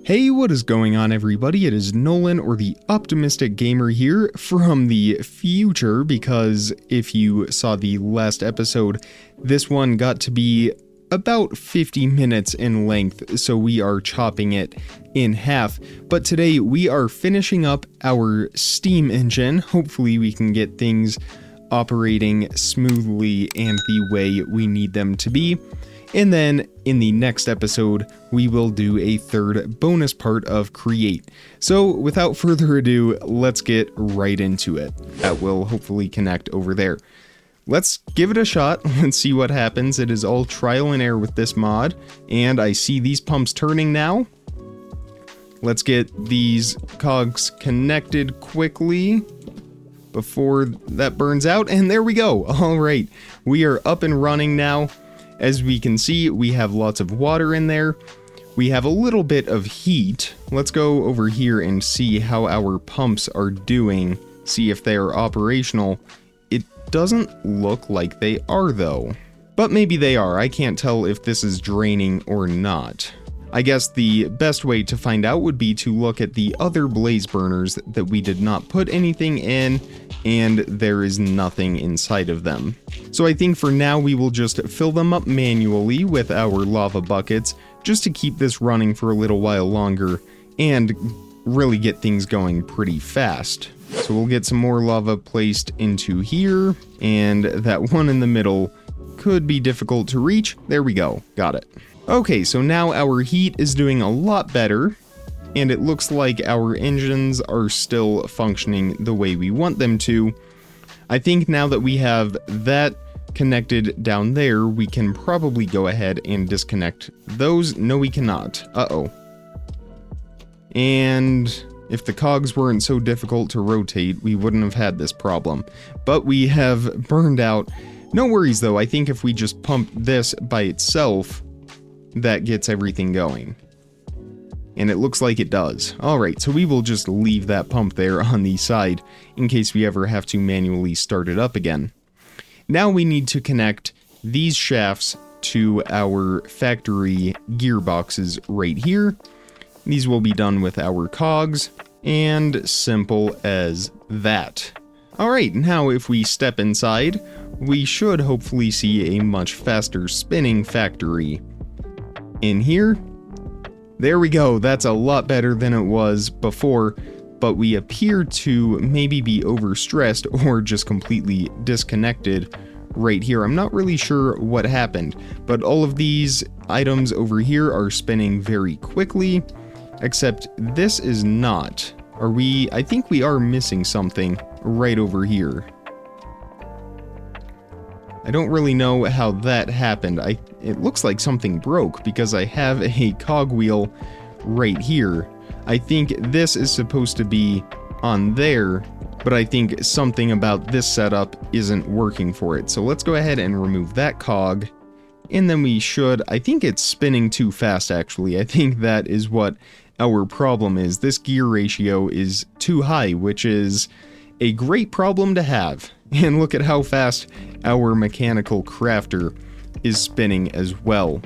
Hey, what is going on, everybody? It is Nolan, or the Optimistic Gamer here from the future, because if you saw the last episode, this one got to be about 50 minutes in length, so we are chopping it in half. But today we are finishing up our Steam engine. Hopefully we can get things operating smoothly and the way we need them to be. And then in the next episode, we will do a third bonus part of Create. So without further ado, let's get right into it. That will hopefully connect over there. Let's give it a shot. Let's see what happens. It is all trial and error with this mod. And I see these pumps turning now. Let's get these cogs connected quickly before that burns out. And there we go. All right, we are up and running now. As we can see, we have lots of water in there. We have a little bit of heat. Let's go over here and see how our pumps are doing. See if they are operational. It doesn't look like they are though. But maybe they are. I can't tell if this is draining or not. I guess the best way to find out would be to look at the other blaze burners that we did not put anything in, and there is nothing inside of them. So I think for now we will just fill them up manually with our lava buckets, just to keep this running for a little while longer and really get things going pretty fast. So we'll get some more lava placed into here, and that one in the middle could be difficult to reach. There we go, got it. Okay, so now our heat is doing a lot better, and it looks like our engines are still functioning the way we want them to. I think now that we have that connected down there, we can probably go ahead and disconnect those. No, we cannot. Uh-oh. And if the cogs weren't so difficult to rotate, we wouldn't have had this problem. But we have burned out. No worries though, I think if we just pump this by itself, that gets everything going. And it looks like it does. Alright, so we will just leave that pump there on the side in case we ever have to manually start it up again. Now we need to connect these shafts to our factory gearboxes right here. These will be done with our cogs, and simple as that. Alright, now if we step inside, we should hopefully see a much faster spinning factory. In here, there we go, that's a lot better than it was before, but we appear to maybe be overstressed or just completely disconnected right here. I'm not really sure what happened, but all of these items over here are spinning very quickly, except this is not. I think we are missing something right over here. I don't really know how that happened. It looks like something broke because I have a cogwheel right here. I think this is supposed to be on there, but I think something about this setup isn't working for it. So let's go ahead and remove that cog, and then we should, I think it's spinning too fast actually. I think that is what our problem is. This gear ratio is too high, which is a great problem to have. And look at how fast our mechanical crafter is spinning as well.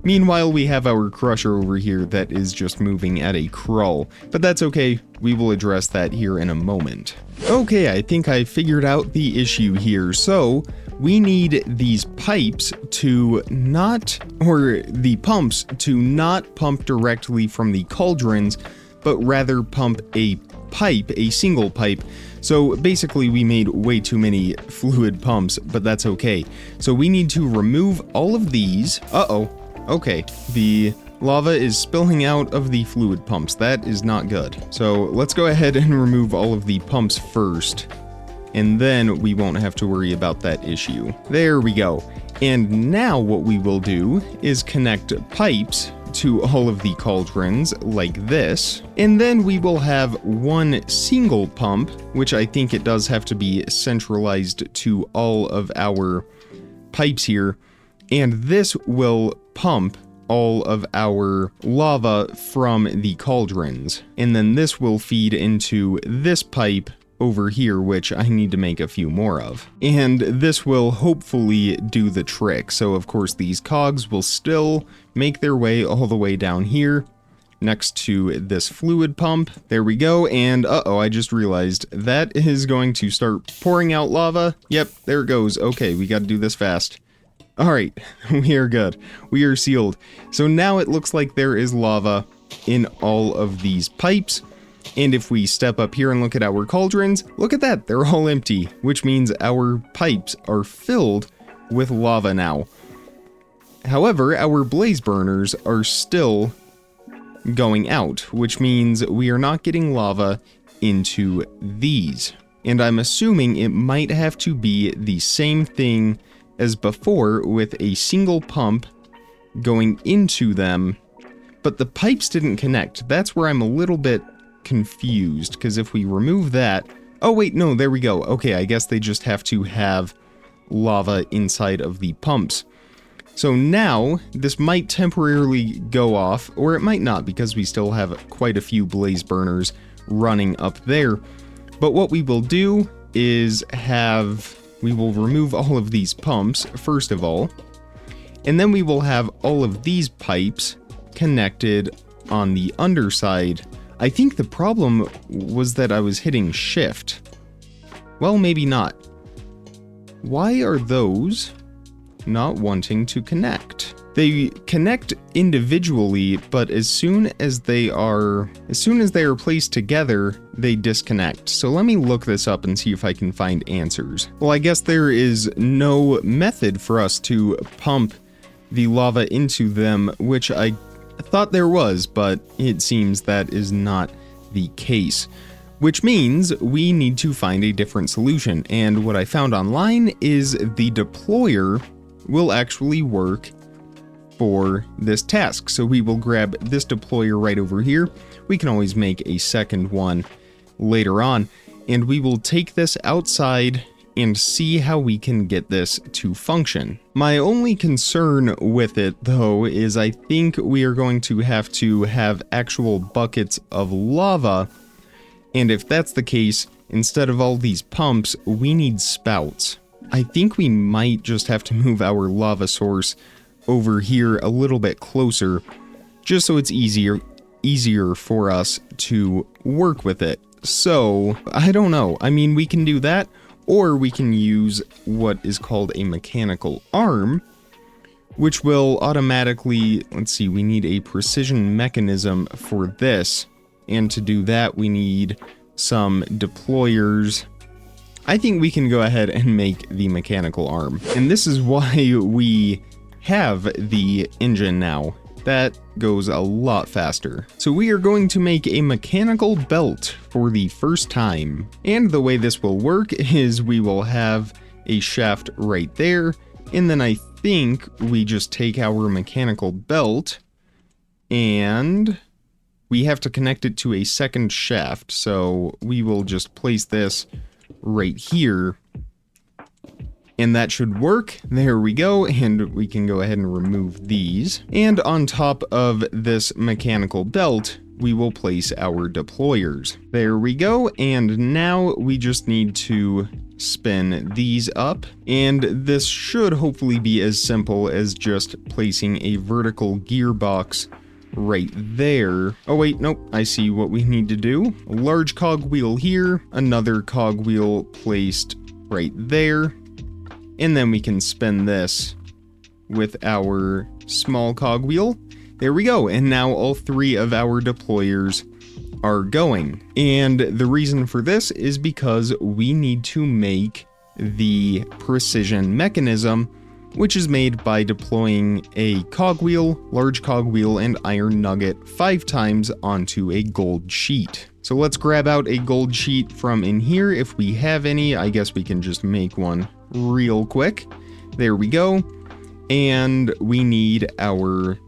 Meanwhile, we have our crusher over here that is just moving at a crawl, but that's okay, we will address that here in a moment. Okay, I think I figured out the issue here. So we need these pipes to not, or the pumps to not pump directly from the cauldrons, but rather pump a pipe, a single pipe. So basically we made way too many fluid pumps, but that's okay. So we need to remove all of these. Uh-oh. Okay, the lava is spilling out of the fluid pumps. That is not good. So let's go ahead and remove all of the pumps first, and then we won't have to worry about that issue. There we go. And now what we will do is connect pipes to all of the cauldrons like this, and then we will have one single pump, which I think it does have to be centralized to all of our pipes here, and this will pump all of our lava from the cauldrons, and then this will feed into this pipe over here, which I need to make a few more of. And this will hopefully do the trick. So of course these cogs will still make their way all the way down here, next to this fluid pump. There we go, and uh-oh, I just realized that is going to start pouring out lava. Yep, there it goes. Okay, we gotta do this fast. Alright, we are good. We are sealed. So now it looks like there is lava in all of these pipes. And if we step up here and look at our cauldrons, look at that, they're all empty, which means our pipes are filled with lava now. However, our blaze burners are still going out, which means we are not getting lava into these. And I'm assuming it might have to be the same thing as before with a single pump going into them, but the pipes didn't connect. That's where I'm a little bit confused, because if we remove that, oh wait, no, there we go. Okay, I guess they just have to have lava inside of the pumps. So now this might temporarily go off, or it might not, because we still have quite a few blaze burners running up there. But what we will do is we will remove all of these pumps first of all, and then we will have all of these pipes connected on the underside. I think the problem was that I was hitting shift. Well, maybe not. Why are those not wanting to connect? They connect individually, but as soon as they are placed together, they disconnect. So let me look this up and see if I can find answers. Well, I guess there is no method for us to pump the lava into them, which I thought there was, but it seems that is not the case. Which means we need to find a different solution, and what I found online is the deployer will actually work for this task. So we will grab this deployer right over here. We can always make a second one later on, and we will take this outside and see how we can get this to function. My only concern with it, though, is I think we are going to have actual buckets of lava, and if that's the case, instead of all these pumps, we need spouts. I think we might just have to move our lava source over here a little bit closer, just so it's easier for us to work with it. So, I don't know. I mean, we can do that, or we can use what is called a mechanical arm, which will automatically, let's see, we need a precision mechanism for this, and to do that we need some deployers. I think we can go ahead and make the mechanical arm, and this is why we have the engine now. That goes a lot faster. So we are going to make a mechanical belt for the first time. And the way this will work is we will have a shaft right there. And then I think we just take our mechanical belt and we have to connect it to a second shaft. So we will just place this right here. And that should work. There we go, and we can go ahead and remove these. And on top of this mechanical belt, we will place our deployers. There we go, and now we just need to spin these up. And this should hopefully be as simple as just placing a vertical gearbox right there. Oh wait, nope, I see what we need to do. A large cogwheel here, another cogwheel placed right there. And then we can spin this with our small cogwheel. There we go. And now all three of our deployers are going. And the reason for this is because we need to make the precision mechanism, which is made by deploying a cogwheel, large cogwheel, and iron nugget 5 times onto a gold sheet. So let's grab out a gold sheet from in here if we have any. I guess we can just make one real quick. There we go. And we need our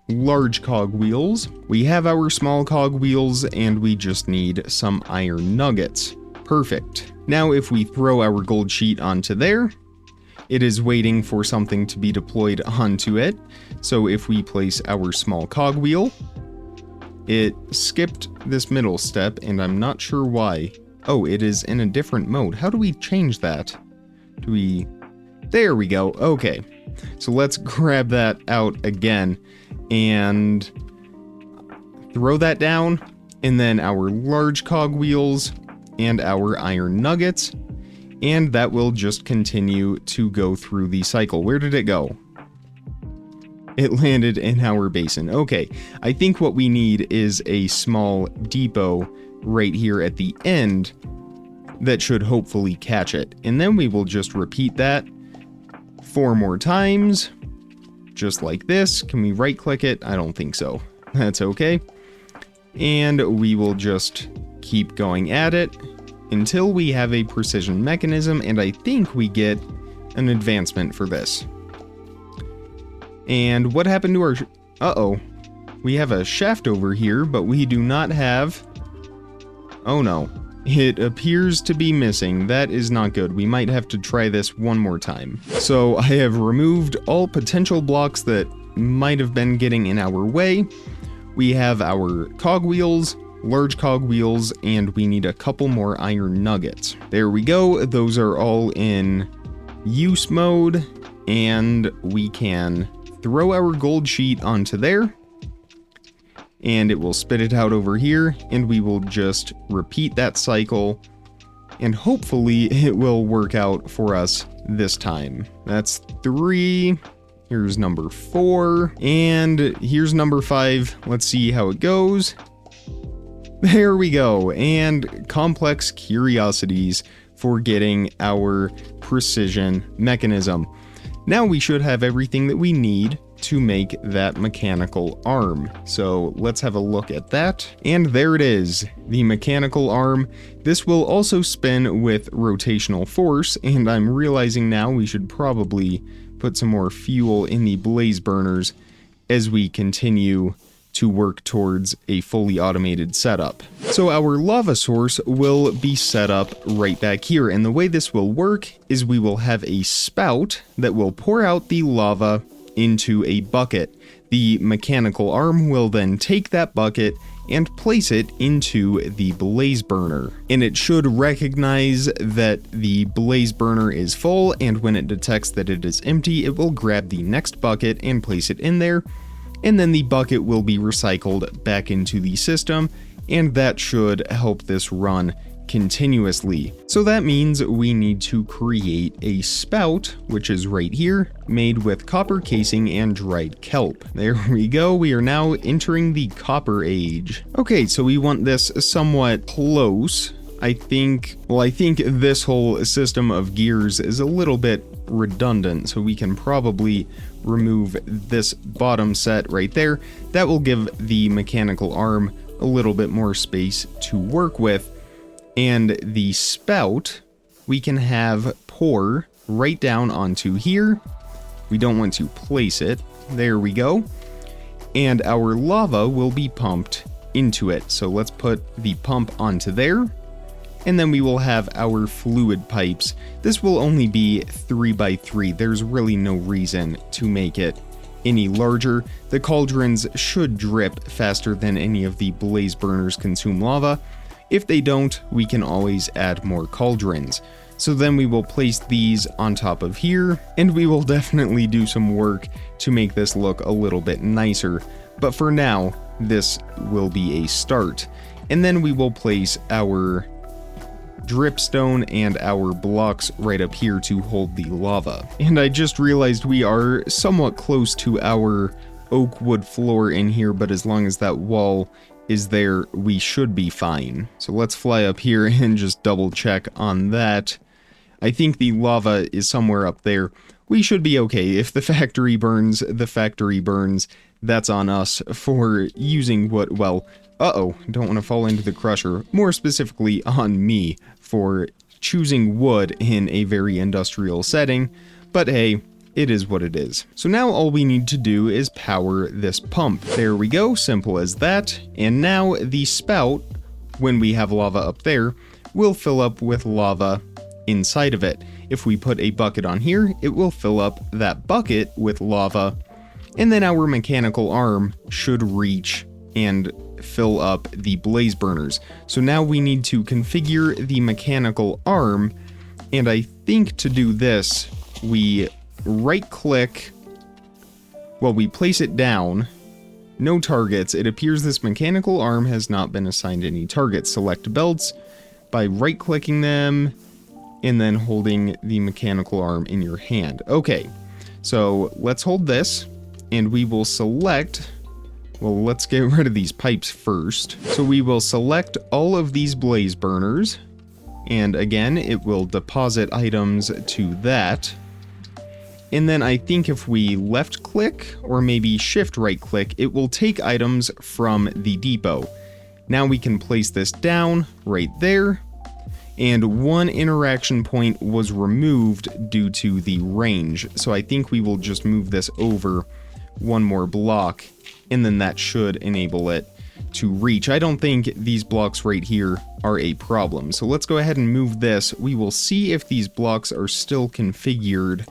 large cogwheels. We have our small cogwheels, and we just need some iron nuggets. Perfect. Now if we throw our gold sheet onto there, it is waiting for something to be deployed onto it. So if we place our small cogwheel, it skipped this middle step, and I'm not sure why. Oh, it is in a different mode. How do we change that? There we go. Okay. So let's grab that out again and throw that down, and then our large cogwheels and our iron nuggets, and that will just continue to go through the cycle. Where did it go? It landed in our basin. Okay, I think what we need is a small depot right here at the end that should hopefully catch it. And then we will just repeat that 4 more times, just like this. Can we right click it? I don't think so. That's okay. And we will just keep going at it until we have a precision mechanism, and I think we get an advancement for this. And what happened to our... Uh-oh. We have a shaft over here, but we do not have... Oh no. It appears to be missing. That is not good. We might have to try this one more time. So I have removed all potential blocks that might have been getting in our way. We have our cogwheels, large cogwheels, and we need a couple more iron nuggets. There we go. Those are all in use mode, and we can throw our gold sheet onto there, and it will spit it out over here, and we will just repeat that cycle, and hopefully it will work out for us this time. That's 3. Here's number 4, and here's number 5. Let's see how it goes. There we go, and complex curiosities for getting our precision mechanism. Now we should have everything that we need to make that mechanical arm. So let's have a look at that. And there it is, the mechanical arm. This will also spin with rotational force, and I'm realizing now we should probably put some more fuel in the blaze burners as we continue to work towards a fully automated setup. So our lava source will be set up right back here, and the way this will work is we will have a spout that will pour out the lava into a bucket. The mechanical arm will then take that bucket and place it into the blaze burner. And it should recognize that the blaze burner is full, and when it detects that it is empty, it will grab the next bucket and place it in there, and then the bucket will be recycled back into the system, and that should help this run continuously. So that means we need to create a spout, which is right here, made with copper casing and dried kelp. There we go, we are now entering the copper age. Okay, so we want this somewhat close. I think this whole system of gears is a little bit redundant, so we can probably remove this bottom set right there. That will give the mechanical arm a little bit more space to work with. And the spout, we can have pour right down onto here. We don't want to place it. There we go. And our lava will be pumped into it. So let's put the pump onto there. And then we will have our fluid pipes. This will only be 3 by 3. There's really no reason to make it any larger. The cauldrons should drip faster than any of the blaze burners consume lava. If they don't, we can always add more cauldrons. So then we will place these on top of here, and we will definitely do some work to make this look a little bit nicer. But for now, this will be a start. And then we will place our dripstone and our blocks right up here to hold the lava. And I just realized we are somewhat close to our oak wood floor in here, but as long as that wall is there, we should be fine. So let's fly up here and just double check on that. I think the lava is somewhere up there. We should be okay. If the factory burns, the factory burns. That's on us for using wood. Well, don't want to fall into the crusher. More specifically on me for choosing wood in a very industrial setting. But hey, it is what it is. So now all we need to do is power this pump. There we go, simple as that. And now the spout, when we have lava up there, will fill up with lava inside of it. If we put a bucket on here, it will fill up that bucket with lava. And then our mechanical arm should reach and fill up the blaze burners. So now we need to configure the mechanical arm. And I think to do this, we right click, well, we place it down No targets. It appears this mechanical arm has not been assigned any targets. Select belts by right-clicking them and then holding the mechanical arm in your hand. Okay, so let's hold this and we will select... Well, let's get rid of these pipes first. So we will select all of these blaze burners. And again, it will deposit items to that. And then I think if we left click or maybe shift right click, it will take items from the depot. Now we can place this down right there. And one interaction point was removed due to the range. So I think we will just move this over one more block, and then that should enable it to reach. I don't think these blocks right here are a problem. So let's go ahead and move this. We will see if these blocks are still configured,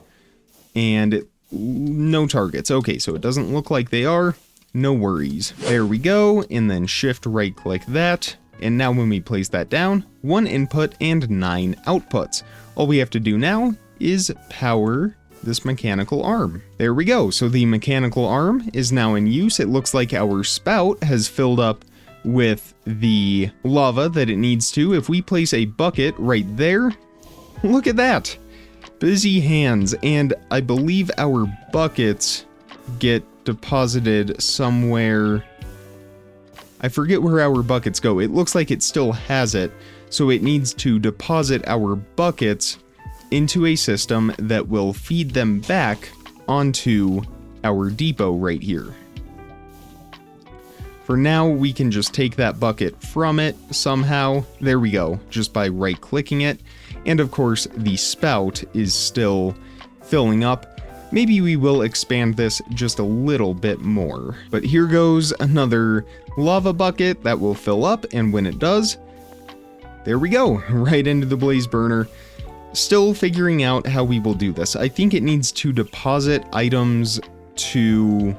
and no targets. Okay, so it doesn't look like they are. No worries. There we go, and then shift right click that. And now when we place that down, 1 input and 9 outputs. All we have to do now is power this mechanical arm. There we go. So the mechanical arm is now in use. It looks like our spout has filled up with the lava that it needs to. If we place a bucket right there, look at that. Busy hands. And I believe our buckets get deposited somewhere. I forget where our buckets go. It looks like it still has it. So it needs to deposit our buckets into a system that will feed them back onto our depot right here. For now, we can just take that bucket from it somehow. There we go, just by right clicking it. And of course, the spout is still filling up. Maybe we will expand this just a little bit more. But here goes another lava bucket that will fill up, and when it does, there we go, right into the blaze burner. Still figuring out how we will do this. I think it needs to deposit items to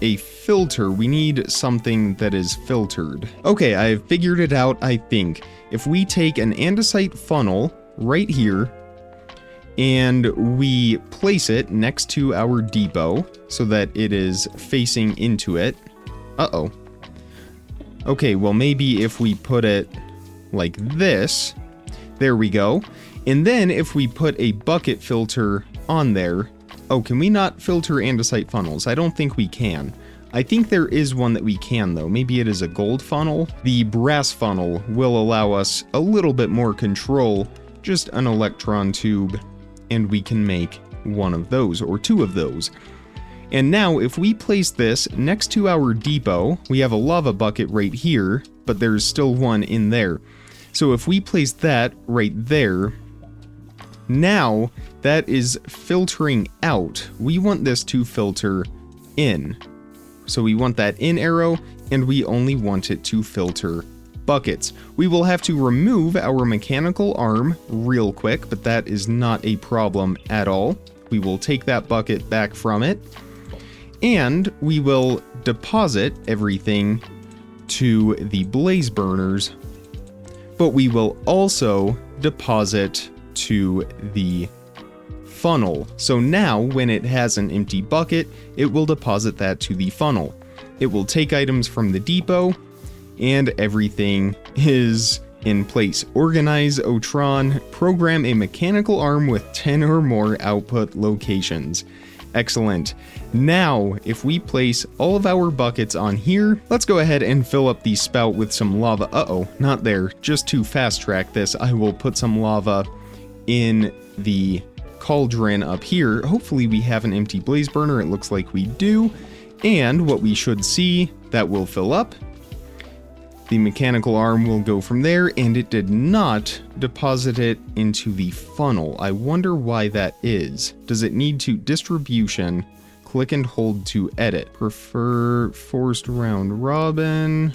a filter. We need something that is filtered. Okay, I've figured it out, I think. If we take an andesite funnel right here and we place it next to our depot so that it is facing into it. Uh-oh. Okay, well maybe if we put it like this, there we go. And then if we put a bucket filter on there, oh, can we not filter andesite funnels? I don't think we can. I think there is one that we can though. Maybe it is a gold funnel. The brass funnel will allow us a little bit more control, just an electron tube, and we can make one of those or 2 of those. And now if we place this next to our depot, we have a lava bucket right here, but there's still one in there. So if we place that right there, now that is filtering out. We want this to filter in. So we want that in arrow, and we only want it to filter buckets. We will have to remove our mechanical arm real quick, but that is not a problem at all. We will take that bucket back from it, and we will deposit everything to the blaze burners, but we will also deposit to the funnel. So now when it has an empty bucket, it will deposit that to the funnel. It will take items from the depot, and everything is in place. Organize Otron, program a mechanical arm with 10 or more output locations. Excellent. Now, if we place all of our buckets on here, let's go ahead and fill up the spout with some lava. Uh-oh, not there. Just to fast track this, I will put some lava in the cauldron up here. Hopefully we have an empty blaze burner. It looks like we do. And what we should see, that will fill up. The mechanical arm will go from there, and it did not deposit it into the funnel. I wonder why that is. Does it need to distribution? Click and hold to edit. Prefer forced round robin.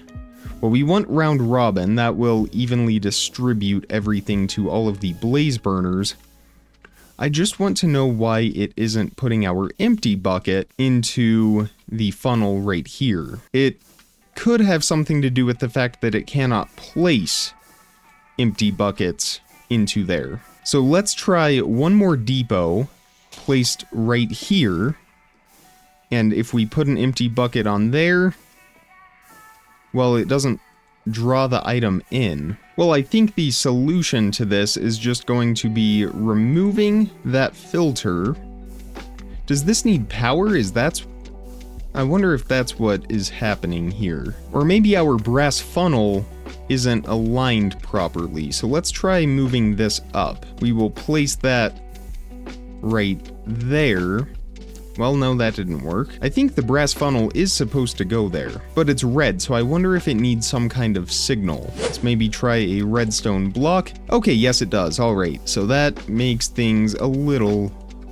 Well, we want round robin. That will evenly distribute everything to all of the blaze burners. I just want to know why it isn't putting our empty bucket into the funnel right here. It could have something to do with the fact that it cannot place empty buckets into there. So let's try one more depot placed right here. And if we put an empty bucket on there, well, it doesn't draw the item in. Well, I think the solution to this is just going to be removing that filter. Does this need power? I wonder if that's what is happening here. Or maybe our brass funnel isn't aligned properly. So let's try moving this up. We will place that right there. Well, no, that didn't work. I think the brass funnel is supposed to go there, but it's red, so I wonder if it needs some kind of signal. Let's maybe try a redstone block. Okay, yes it does. All right, so that makes things a little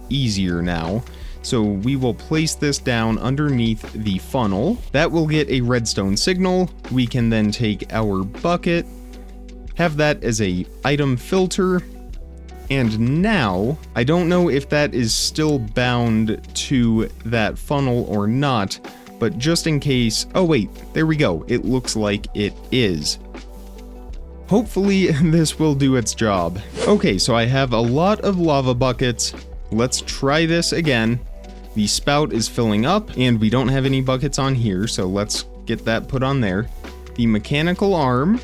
easier now. So we will place this down underneath the funnel. That will get a redstone signal. We can then take our bucket, have that as a item filter, and now, I don't know if that is still bound to that funnel or not, but just in case, oh wait, there we go, it looks like it is. Hopefully this will do its job. Okay, so I have a lot of lava buckets. Let's try this again. The spout is filling up, and we don't have any buckets on here, so let's get that put on there. The mechanical arm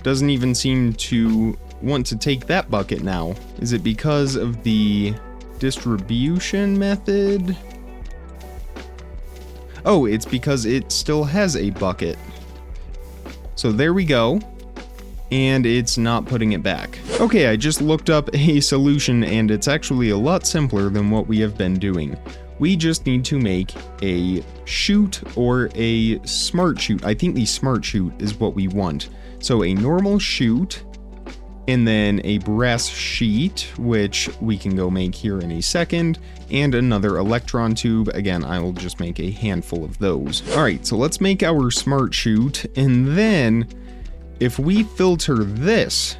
doesn't even seem to want to take that bucket now. Is it because of the distribution method? Oh, it's because it still has a bucket. So there we go. And it's not putting it back. Okay, I just looked up a solution and it's actually a lot simpler than what we have been doing. We just need to make a chute or a smart chute. I think the smart chute is what we want. So a normal chute, and then a brass sheet, which we can go make here in a second, and another electron tube. Again, I will just make a handful of those. All right, so let's make our smart chute, and then if we filter this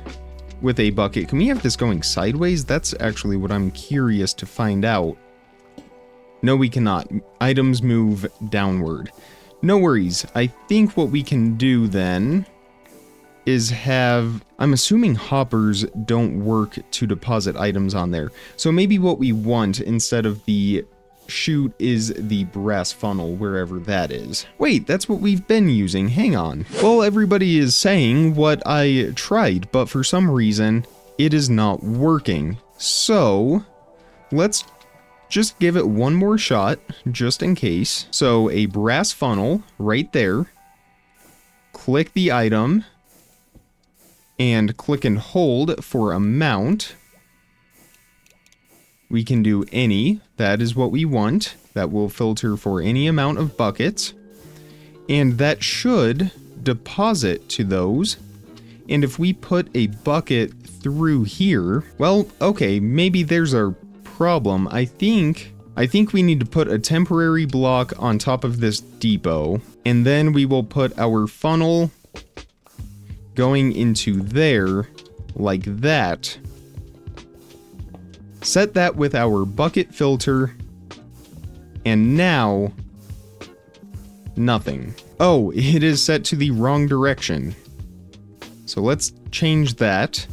with a bucket, can we have this going sideways? That's actually what I'm curious to find out. No, we cannot. Items move downward. No worries. I think what we can do then is have, I'm assuming hoppers don't work to deposit items on there. So maybe what we want instead of the chute is the brass funnel, wherever that is. Wait, that's what we've been using. Hang on. Well, everybody is saying what I tried, but for some reason it is not working. So let's just give it one more shot, just in case. So a brass funnel right there. Click the item and click and hold for a mount. We can do any. That is what we want. That will filter for any amount of buckets. And that should deposit to those. And if we put a bucket through here, well, okay, maybe there's a problem. I think we need to put a temporary block on top of this depot. And then we will put our funnel going into there like that. Set that with our bucket filter, and now nothing. Oh, it is set to the wrong direction. So let's change that.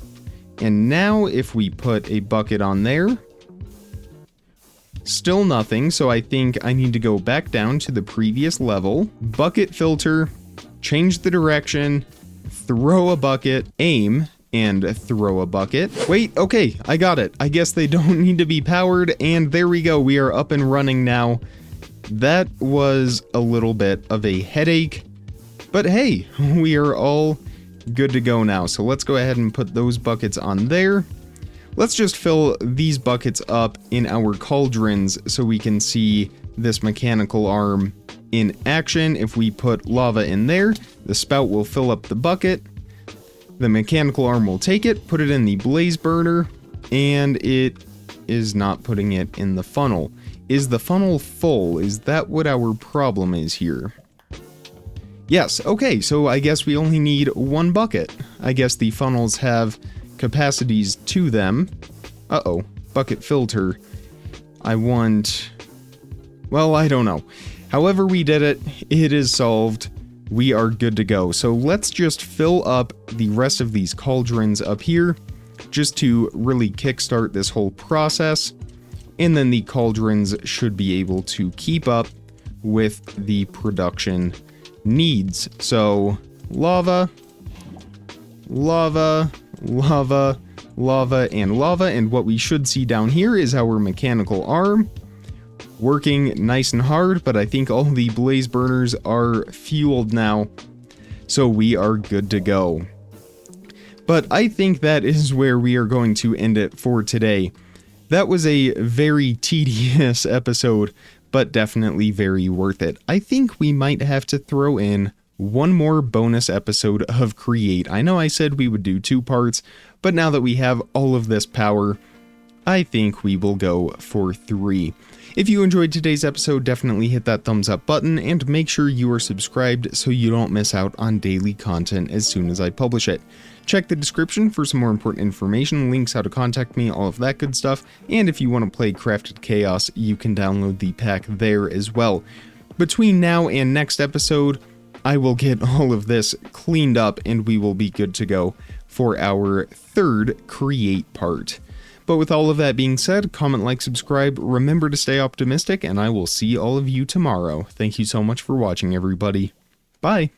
And now if we put a bucket on there, still nothing. So I think I need to go back down to the previous level, bucket filter, change the direction, throw a bucket, aim, and throw a bucket. Wait, okay, I got it. I guess they don't need to be powered, and there we go. We are up and running now. That was a little bit of a headache, but hey, we are all good to go now. So let's go ahead and put those buckets on there. Let's just fill these buckets up in our cauldrons so we can see this mechanical arm in action. If we put lava in there, the spout will fill up the bucket. The mechanical arm will take it, put it in the blaze burner, and it is not putting it in the funnel. Is the funnel full? Is that what our problem is here? Yes, okay, so I guess we only need one bucket. I guess the funnels have capacities to them. Uh-oh, bucket filter. I want... well, I don't know. However we did it, it is solved. We are good to go. So let's just fill up the rest of these cauldrons up here just to really kickstart this whole process. and then the cauldrons should be able to keep up with the production needs. So lava, lava, lava, lava, and lava, and what we should see down here is our mechanical arm working nice and hard, but I think all the blaze burners are fueled now, so we are good to go. But I think that is where we are going to end it for today. That was a very tedious episode, but definitely very worth it. I think we might have to throw in one more bonus episode of Create. I know I said we would do 2 parts, but now that we have all of this power, I think we will go for 3. If you enjoyed today's episode, definitely hit that thumbs up button and make sure you are subscribed so you don't miss out on daily content as soon as I publish it. Check the description for some more important information, links, how to contact me, all of that good stuff, and if you want to play Crafted Chaos, you can download the pack there as well. Between now and next episode, I will get all of this cleaned up and we will be good to go for our 3rd Create part. But with all of that being said, comment, like, subscribe, remember to stay optimistic, and I will see all of you tomorrow. Thank you so much for watching, everybody. Bye!